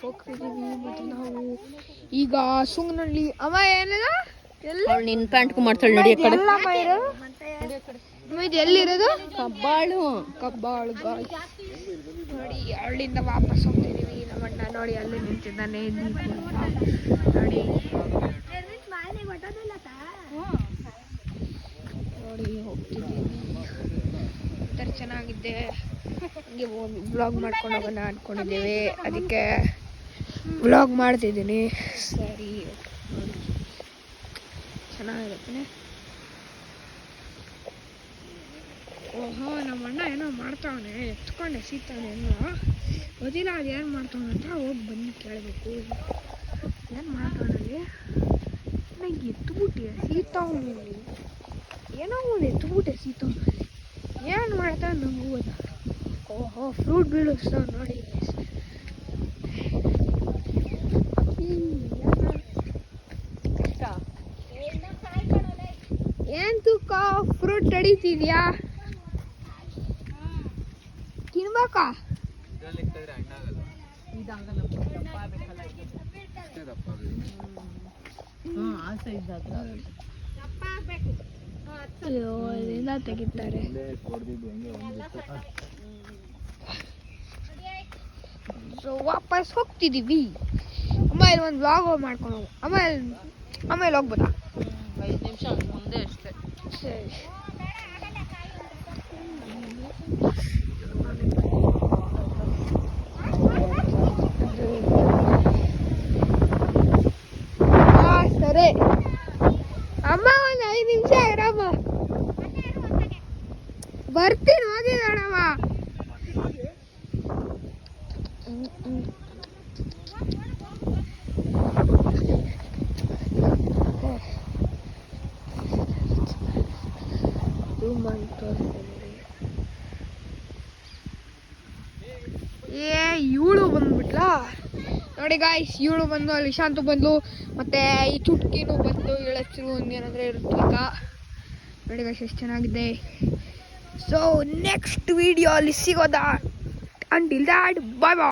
ಹೋಗ್ತಿದ್ದೀವಿ ಮತ್ತು ನಾವು ಈಗ ಸುಂಗನಹಳ್ಳಿ ಅವ ಏನದ ನಿನ್ ಪ್ಯಾಂಟ್ಗೂ ಮಾಡ್ತಾಳೆ ನೋಡಿ ಆ ಕಡೆ ಇದು ಎಲ್ಲಿರೋದು ಕಬ್ಬಾಳು ಗಾಯ್ ನೋಡಿ ಅಲ್ಲಿಂದ ವಾಪಸ್ ಹೋಗ್ತಿದ್ದೀವಿ ನಮ್ಮಣ್ಣ ನೋಡಿ ಅಲ್ಲಿ ನಿಂತಿದ್ದಾನೆ ನೋಡಿ ನೋಡಿ ಹೋಗ್ತಿದ್ದೀವಿ ಒಂಥರ ಚೆನ್ನಾಗಿದೆ ಹಂಗೆ ವ್ಲಾಗ್ ಮಾಡ್ಕೊಂಡು ಹೋಗೋಣ ಅಂದ್ಕೊಂಡಿದ್ದೇವೆ ಅದಕ್ಕೆ ವ್ಲಾಗ್ ಮಾಡ್ತಿದ್ದೀನಿ ಸರಿ ಚೆನ್ನಾಗಿರುತ್ತೆ ಓಹೋ ನಮ್ಮ ಅಣ್ಣ ಏನೋ ಮಾಡ್ತಾವನೆ ಎತ್ಕೊಂಡೆ ಸೀತಾನೆ ಏನೋ ಗೊತ್ತಿಲ್ಲ ಅದು ಏನು ಮಾಡ್ತಾವನೆ ಅಂತ ಹೋಗಿ ಬನ್ನಿ ಕೇಳಬೇಕು ಏನು ಮಾಡ್ತಾವನಲ್ಲಿ ನಂಗೆ ಎತ್ಬಿಟ್ಟೆ ಸೀತಾವನಲ್ಲಿ ಏನೋ ಒಂದು ಎತ್ಬಿಟ್ಟೆ ಸೀತಾವನಲ್ಲಿ ಏನು ಮಾಡ್ತಾವ ನಂಗೆ ಹೋದ ಓಹೋ ಫ್ರೂಟ್ ಬೀಳಿಸ್ತಾವ ನೋಡಿ ಏನ್ ತೂಕ ಫ್ರೂಟ್ ತಡೀತಿದ್ಯಾ ತಿನ್ಬೇಕಾ ಅಯ್ಯೋ ಇದೆಲ್ಲ ತೆಗಿತಾರೆ ಸೊ ವಾಪಸ್ ಹೋಗ್ತಿದ್ದೀವಿ ಆಮೇಲೆ ಒಂದು ವ್ಲಾಗ್ ಮಾಡ್ಕೊಂಡು ಹೋಗು ಆಮೇಲೆ ಹೋಗ್ಬೋದಾ 5 ನಿಮಿಷ ಮುಂದೆ ಅಷ್ಟೇ ಸರಿ ಸರಿ ಅಮ್ಮ ಒಂದು 5 ನಿಮಿಷ ಇರಮ್ಮ ಬರ್ತೀನಿ ಹೋಗಿದ್ದಾಳಮ್ಮ ಇವಳು ಬಂದ್ಬಿಟ್ಲಾ ನೋಡಿ ಗಾಯ್ಸ್ ಇವಳು ಬಂದು ಅಲ್ಲಿ ಶಾಂತು ಬಂದ್ಲು ಮತ್ತೆ ಈ ಚುಟ್ಕಿನೂ ಬಂದು ಹೇಳಚ್ಚರು ಒಂದೇನಾದ್ರೆ ಇರುತ್ತೆ ಈಗ ನೋಡಿ ಗಾಯ್ಸ್ ಎಷ್ಟು ಚೆನ್ನಾಗಿದೆ ಸೊ ನೆಕ್ಸ್ಟ್ ವಿಡಿಯೋ ಅಲ್ಲಿ ಸಿಗೋದಾ ಅಂಟಿಲ್ ದ್ಯಾಟ್ ಬಾಯ್ ಬಾಯ್